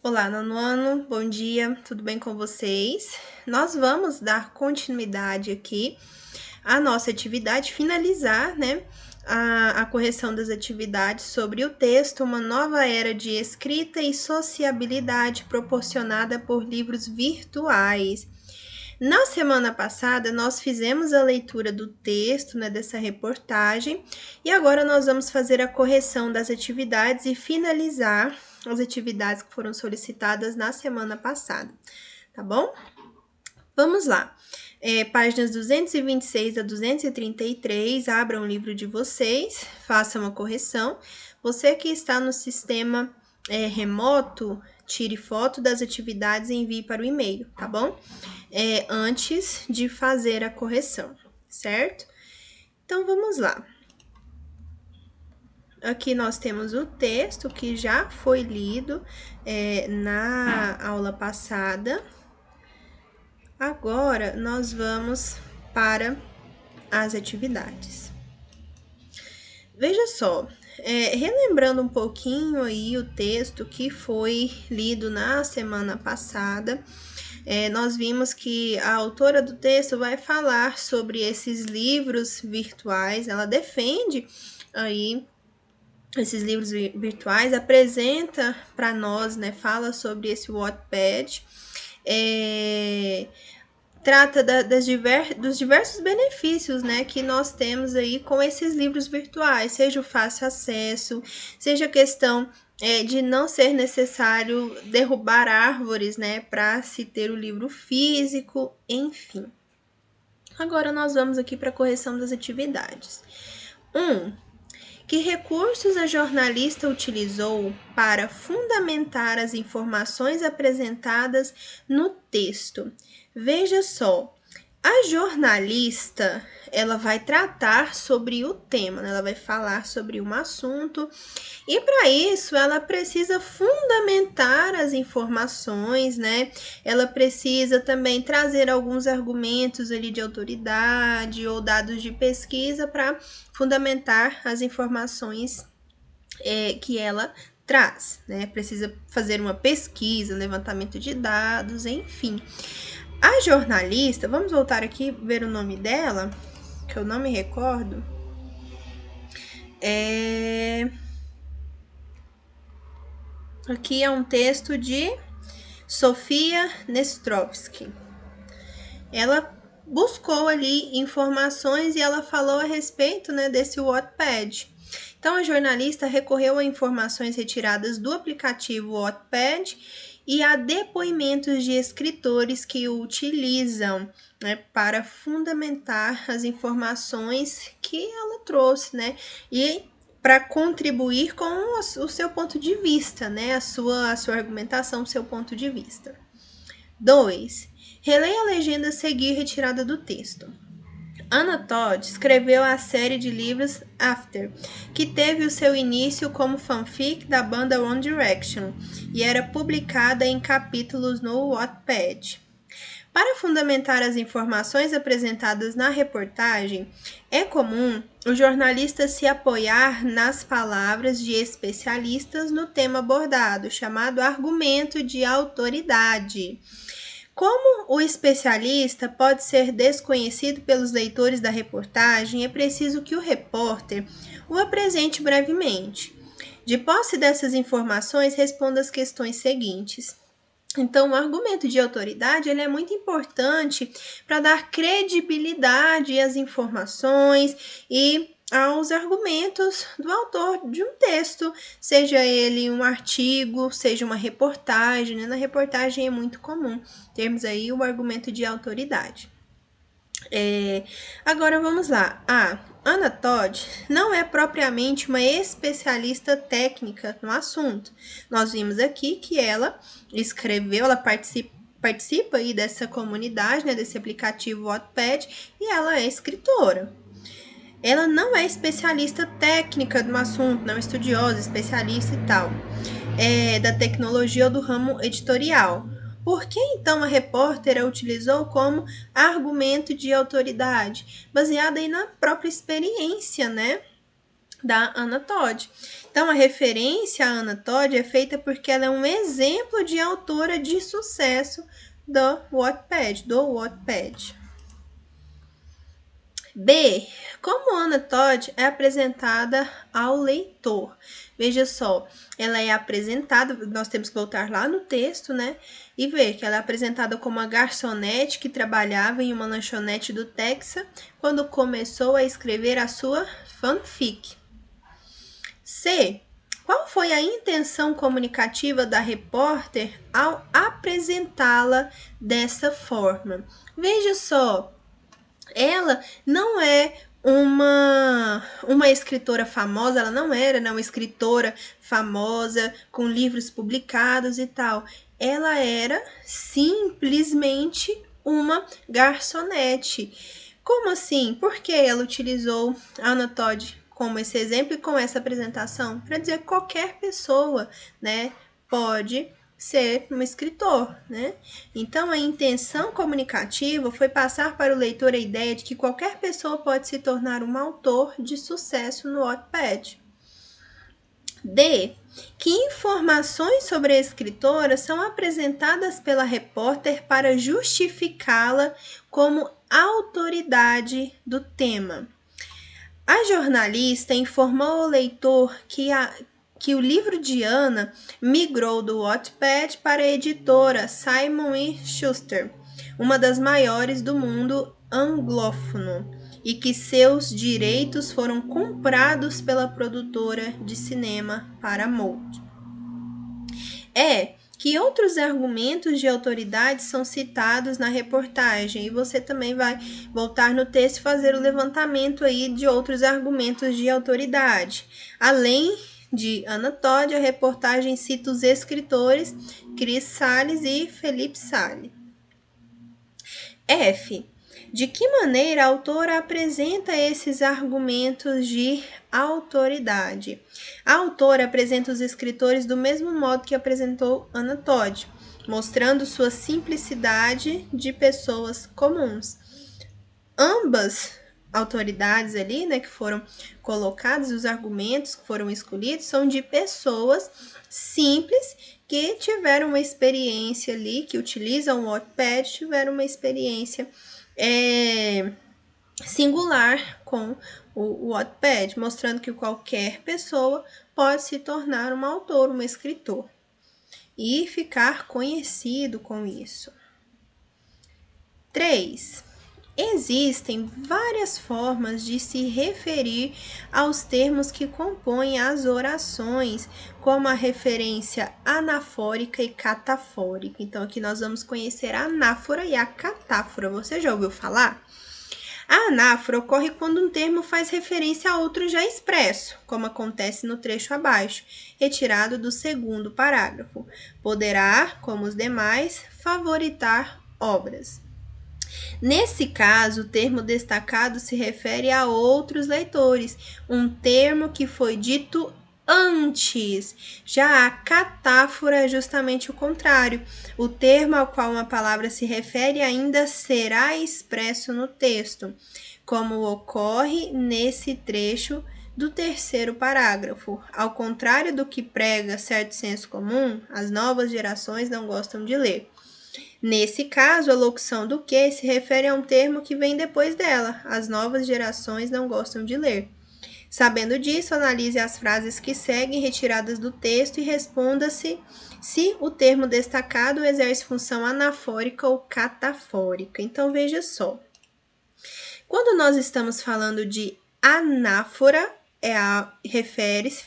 Olá, nono ano, bom dia, tudo bem com vocês? Nós vamos dar continuidade aqui à nossa atividade, finalizar, né, a correção das atividades sobre o texto Uma Nova Era de Escrita e Sociabilidade proporcionada por livros virtuais. Na semana passada, nós fizemos a leitura do texto, né, dessa reportagem, e agora nós vamos fazer a correção das atividades e finalizar as atividades que foram solicitadas na semana passada, tá bom? Vamos lá. Páginas 226 a 233, abram o livro de vocês, façam a correção. Você que está no sistema remoto, tire foto das atividades e envie para o e-mail, tá bom? Antes de fazer a correção, certo? Então, vamos lá. Aqui nós temos o texto que já foi lido na aula passada. Agora, nós vamos para as atividades. Veja só, relembrando um pouquinho aí o texto que foi lido na semana passada, nós vimos que a autora do texto vai falar sobre esses livros virtuais, ela defende aí esses livros virtuais, apresenta para nós, né, fala sobre esse Wattpad, trata dos diversos benefícios, né, que nós temos aí com esses livros virtuais, seja o fácil acesso, seja a questão de não ser necessário derrubar árvores, né, para se ter o livro físico, enfim. Agora nós vamos aqui para a correção das atividades. Que recursos a jornalista utilizou para fundamentar as informações apresentadas no texto? Veja só, a jornalista, ela vai tratar sobre o tema, né? Ela vai falar sobre um assunto e para isso ela precisa fundamentar as informações, né? Ela precisa também trazer alguns argumentos ali de autoridade ou dados de pesquisa para fundamentar as informações que ela traz, né? Precisa fazer uma pesquisa, levantamento de dados, enfim. A jornalista, vamos voltar aqui ver o nome dela, que eu não me recordo. Aqui é um texto de Sofia Nestrovsky. Ela buscou ali informações e ela falou a respeito, né, desse Wattpad. Então, a jornalista recorreu a informações retiradas do aplicativo Wattpad e a depoimentos de escritores que o utilizam, né, para fundamentar as informações que ela trouxe, né, e para contribuir com o seu ponto de vista, né, a sua argumentação, o seu ponto de vista. 2. Releia a legenda a seguir retirada do texto. Anna Todd escreveu a série de livros After, que teve o seu início como fanfic da banda One Direction e era publicada em capítulos no Wattpad. Para fundamentar as informações apresentadas na reportagem, é comum o jornalista se apoiar nas palavras de especialistas no tema abordado, chamado argumento de autoridade. Como o especialista pode ser desconhecido pelos leitores da reportagem, é preciso que o repórter o apresente brevemente. De posse dessas informações, responda as questões seguintes. Então, o argumento de autoridade ele é muito importante para dar credibilidade às informações e aos argumentos do autor de um texto, seja ele um artigo, seja uma reportagem, né? Na reportagem é muito comum termos aí o argumento de autoridade. Agora vamos lá. Anna Todd não é propriamente uma especialista técnica no assunto. Nós vimos aqui que ela escreveu, ela participa aí dessa comunidade, né, desse aplicativo Wattpad, e ela é escritora. Ela não é especialista técnica no assunto, não é estudiosa, especialista e tal, da tecnologia ou do ramo editorial. Por que então a repórter a utilizou como argumento de autoridade? Baseada aí na própria experiência, né, da Anna Todd. Então, a referência à Anna Todd é feita porque ela é um exemplo de autora de sucesso do Wattpad. B. Como Anna Todd é apresentada ao leitor? Veja só, ela é apresentada, nós temos que voltar lá no texto, né? E ver que ela é apresentada como uma garçonete que trabalhava em uma lanchonete do Texas quando começou a escrever a sua fanfic. C. Qual foi a intenção comunicativa da repórter ao apresentá-la dessa forma? Veja só, ela não é uma escritora famosa, ela não era, né, uma escritora famosa com livros publicados e tal. Ela era simplesmente uma garçonete. Como assim? Por que ela utilizou a Anna Todd como esse exemplo e com essa apresentação? Para dizer que qualquer pessoa, né, pode ser um escritor, né? Então, a intenção comunicativa foi passar para o leitor a ideia de que qualquer pessoa pode se tornar um autor de sucesso no Wattpad. D. Que informações sobre a escritora são apresentadas pela repórter para justificá-la como autoridade do tema? A jornalista informou ao leitor que o livro de Anna migrou do Wattpad para a editora Simon & Schuster, uma das maiores do mundo anglófono, e que seus direitos foram comprados pela produtora de cinema Paramount. Que outros argumentos de autoridade são citados na reportagem, e você também vai voltar no texto e fazer o levantamento aí de outros argumentos de autoridade. Além de Anna Todd, a reportagem cita os escritores Chris Salles e Felipe Salles. F. De que maneira a autora apresenta esses argumentos de autoridade? A autora apresenta os escritores do mesmo modo que apresentou Anna Todd, mostrando sua simplicidade de pessoas comuns. Ambas autoridades ali, né, que foram colocadas, os argumentos que foram escolhidos são de pessoas simples que tiveram uma experiência ali, que utilizam o Wattpad, tiveram uma experiência singular com o Wattpad, mostrando que qualquer pessoa pode se tornar um autor, um escritor e ficar conhecido com isso. 3. Existem várias formas de se referir aos termos que compõem as orações, como a referência anafórica e catafórica. Então, aqui nós vamos conhecer a anáfora e a catáfora. Você já ouviu falar? A anáfora ocorre quando um termo faz referência a outro já expresso, como acontece no trecho abaixo, retirado do segundo parágrafo. Poderá, como os demais, favoritar obras. Nesse caso, o termo destacado se refere a outros leitores, um termo que foi dito antes. Já a catáfora é justamente o contrário. O termo ao qual uma palavra se refere ainda será expresso no texto, como ocorre nesse trecho do terceiro parágrafo. Ao contrário do que prega certo senso comum, as novas gerações não gostam de ler. Nesse caso, a locução do que se refere a um termo que vem depois dela. As novas gerações não gostam de ler. Sabendo disso, analise as frases que seguem retiradas do texto e responda-se se o termo destacado exerce função anafórica ou catafórica. Então, veja só. Quando nós estamos falando de anáfora,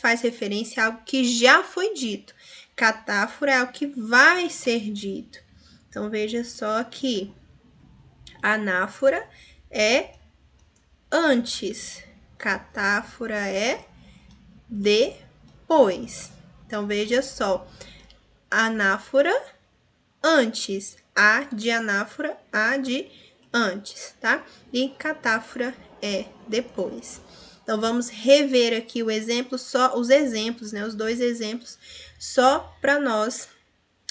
faz referência a algo que já foi dito. Catáfora é algo que vai ser dito. Então, veja só que anáfora é antes, catáfora é depois. Então, veja só, anáfora antes, a de anáfora, a de antes, tá? E catáfora é depois. Então, vamos rever aqui o exemplo, só os exemplos, né? Os dois exemplos, só para nós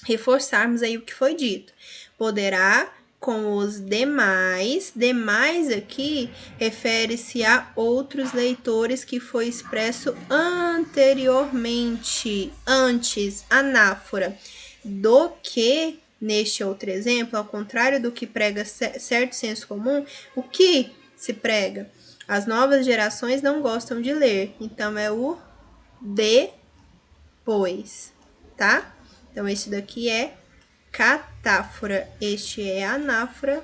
reforçarmos aí o que foi dito. Poderá, com os demais. Demais aqui refere-se a outros leitores que foi expresso anteriormente, antes, anáfora, do que, neste outro exemplo, ao contrário do que prega certo senso comum, o que se prega? As novas gerações não gostam de ler, então é o depois, tá? Então, esse daqui é catáfora, este é anáfora,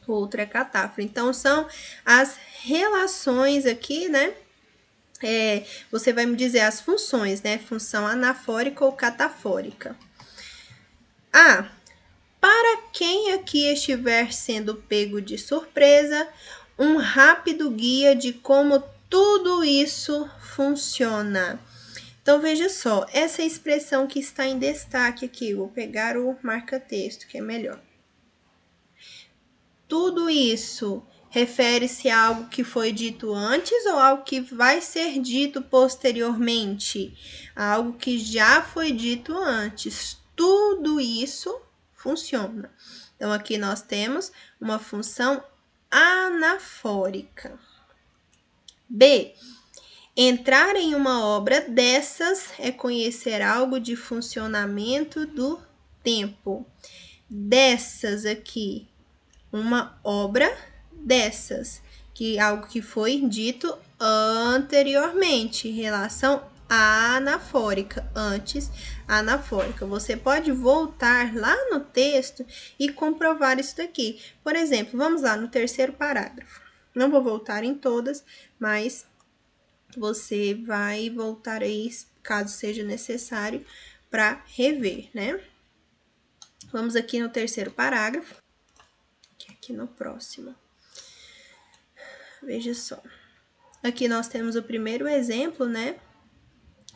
outro é catáfora. Então, são as relações aqui, né? Você vai me dizer as funções, né? Função anafórica ou catafórica. Para quem aqui estiver sendo pego de surpresa, um rápido guia de como tudo isso funciona. Então, veja só, essa expressão que está em destaque aqui, vou pegar o marca-texto, que é melhor. Tudo isso refere-se a algo que foi dito antes ou algo que vai ser dito posteriormente? Algo que já foi dito antes. Tudo isso funciona. Então, aqui nós temos uma função anafórica. B. Entrar em uma obra dessas é conhecer algo de funcionamento do tempo. Dessas aqui, uma obra dessas, que algo que foi dito anteriormente, relação anafórica, antes anafórica. Você pode voltar lá no texto e comprovar isso daqui. Por exemplo, vamos lá no terceiro parágrafo. Não vou voltar em todas, mas você vai voltar aí, caso seja necessário, para rever, né? Vamos aqui no terceiro parágrafo, que é aqui no próximo. Veja só. Aqui nós temos o primeiro exemplo, né?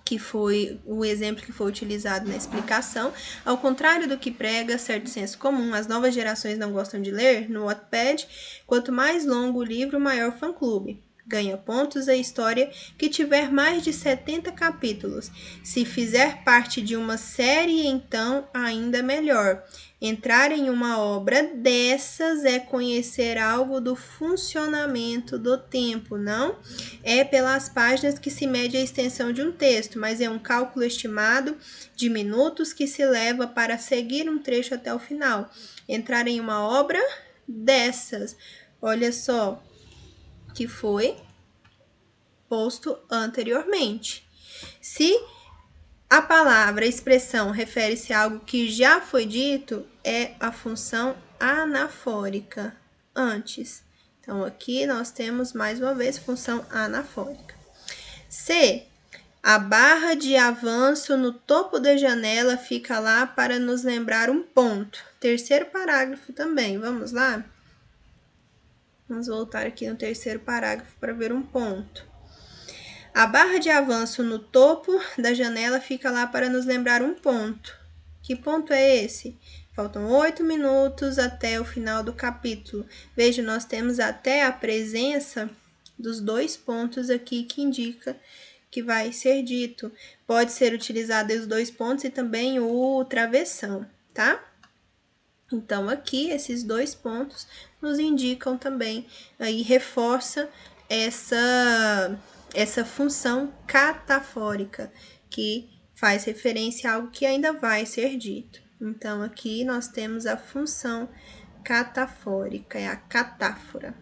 Que foi o exemplo que foi utilizado na explicação. Ao contrário do que prega certo senso comum, as novas gerações não gostam de ler. No Wattpad, quanto mais longo o livro, maior fã-clube. Ganha pontos a história que tiver mais de 70 capítulos. Se fizer parte de uma série, então ainda melhor. Entrar em uma obra dessas é conhecer algo do funcionamento do tempo, não é pelas páginas que se mede a extensão de um texto, mas é um cálculo estimado de minutos que se leva para seguir um trecho até o final. Entrar em uma obra dessas, olha só, que foi posto anteriormente. Se a palavra, a expressão refere-se a algo que já foi dito, é a função anafórica, antes. Então, aqui nós temos, mais uma vez, função anafórica. C. A barra de avanço no topo da janela fica lá para nos lembrar um ponto. Terceiro parágrafo também, vamos lá? Vamos voltar aqui no terceiro parágrafo para ver um ponto. A barra de avanço no topo da janela fica lá para nos lembrar um ponto. Que ponto é esse? Faltam 8 minutos até o final do capítulo. Veja, nós temos até a presença dos 2 pontos aqui que indica que vai ser dito. Pode ser utilizado os 2 pontos e também o travessão, tá? Então, aqui, esses 2 pontos nos indicam também, aí reforça essa função catafórica, que faz referência a algo que ainda vai ser dito. Então, aqui nós temos a função catafórica, é a catáfora.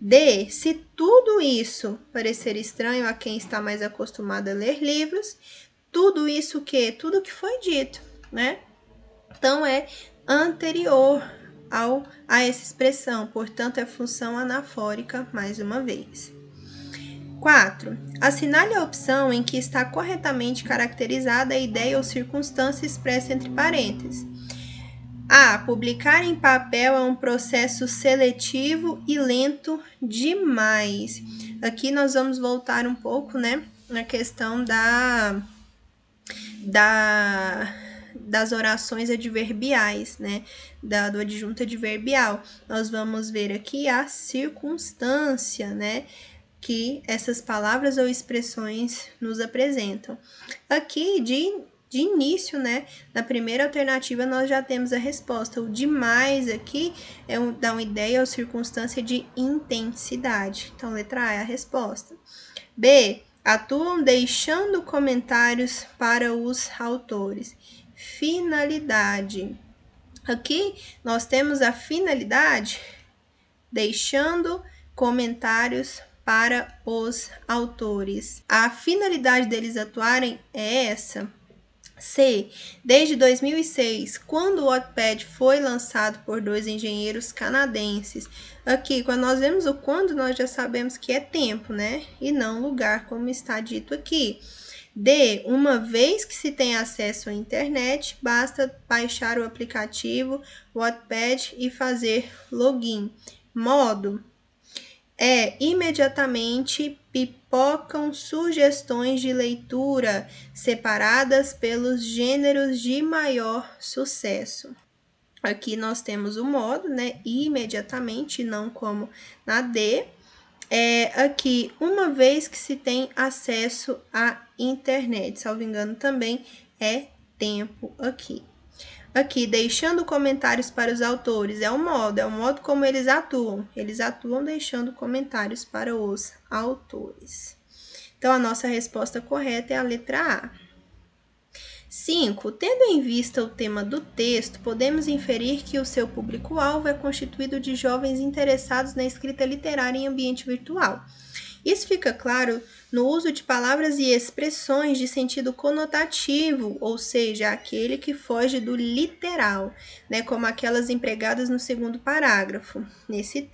D. Se tudo isso parecer estranho a quem está mais acostumado a ler livros, tudo isso o quê? Tudo que foi dito, né? Então, é anterior a essa expressão, portanto, é função anafórica mais uma vez. 4. Assinale a opção em que está corretamente caracterizada a ideia ou circunstância expressa entre parênteses. A. Publicar em papel é um processo seletivo e lento demais. Aqui nós vamos voltar um pouco, né, na questão das orações adverbiais, né, do adjunto adverbial. Nós vamos ver aqui a circunstância, né, que essas palavras ou expressões nos apresentam. Aqui, de de início, né, na primeira alternativa nós já temos a resposta. O demais aqui dá uma ideia ou circunstância de intensidade. Então, letra A é a resposta. B, atuam deixando comentários para os autores. Finalidade. Aqui nós temos a finalidade deixando comentários para os autores. A finalidade deles atuarem é essa. C. Desde 2006, quando o Wattpad foi lançado por 2 engenheiros canadenses. Aqui, quando nós vemos o quando, nós já sabemos que é tempo, né? E não lugar, como está dito aqui. D. Uma vez que se tem acesso à internet, basta baixar o aplicativo Wattpad e fazer login. Modo. Imediatamente pipocam sugestões de leitura separadas pelos gêneros de maior sucesso. Aqui nós temos o modo, né? Imediatamente, não como na D. Aqui, uma vez que se tem acesso à internet, salvo engano, também é tempo aqui. Aqui, deixando comentários para os autores, é o modo como eles atuam. Eles atuam deixando comentários para os autores. Então, a nossa resposta correta é a letra A. 5. Tendo em vista o tema do texto, podemos inferir que o seu público-alvo é constituído de jovens interessados na escrita literária em ambiente virtual. Isso fica claro no uso de palavras e expressões de sentido conotativo, ou seja, aquele que foge do literal, né, como aquelas empregadas no segundo parágrafo. Nesse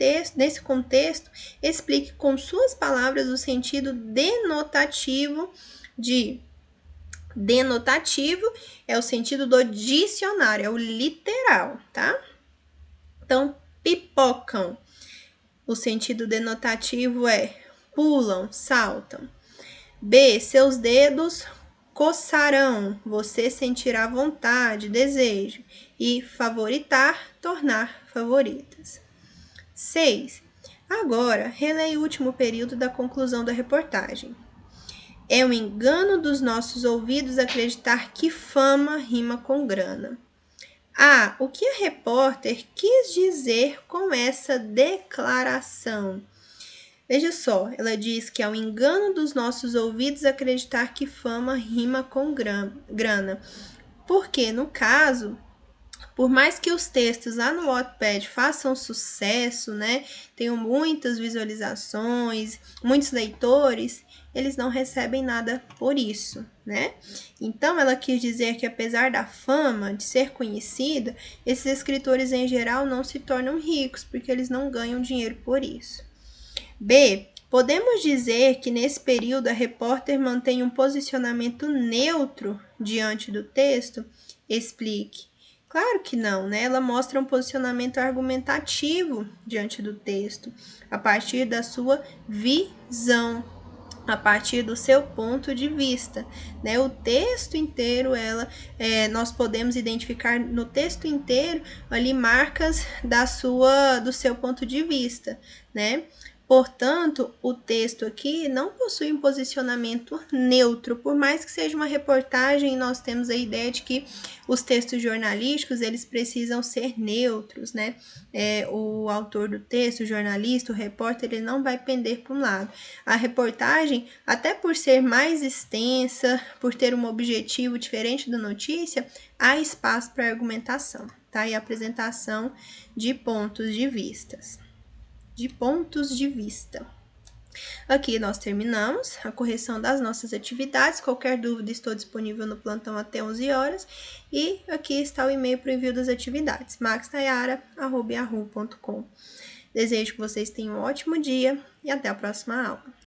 contexto, explique com suas palavras o sentido denotativo de denotativo é o sentido do dicionário, é o literal, tá? Então, pipocam. O sentido denotativo é pulam, saltam. B, seus dedos coçarão, você sentirá vontade, desejo. E favoritar, tornar favoritas. 6. Agora, releia o último período da conclusão da reportagem. É um engano dos nossos ouvidos acreditar que fama rima com grana. A. O que a repórter quis dizer com essa declaração? Veja só, ela diz que é um engano dos nossos ouvidos acreditar que fama rima com grana. Porque, no caso, por mais que os textos lá no Wattpad façam sucesso, né, tenham muitas visualizações, muitos leitores, eles não recebem nada por isso, né? Então, ela quis dizer que apesar da fama, de ser conhecida, esses escritores em geral não se tornam ricos, porque eles não ganham dinheiro por isso. B. Podemos dizer que nesse período a repórter mantém um posicionamento neutro diante do texto? Explique. Claro que não, né? Ela mostra um posicionamento argumentativo diante do texto, a partir da sua visão, a partir do seu ponto de vista, né? O texto inteiro, nós podemos identificar no texto inteiro ali marcas do seu ponto de vista, né? Portanto, o texto aqui não possui um posicionamento neutro, por mais que seja uma reportagem, nós temos a ideia de que os textos jornalísticos, eles precisam ser neutros, né? O autor do texto, o jornalista, o repórter, ele não vai pender para um lado. A reportagem, até por ser mais extensa, por ter um objetivo diferente da notícia, há espaço para argumentação, tá? E apresentação de pontos de vista. Aqui nós terminamos a correção das nossas atividades. Qualquer dúvida, estou disponível no plantão até 11 horas. E aqui está o e-mail para o envio das atividades, maxnayara@yahoo.com. Desejo que vocês tenham um ótimo dia e até a próxima aula.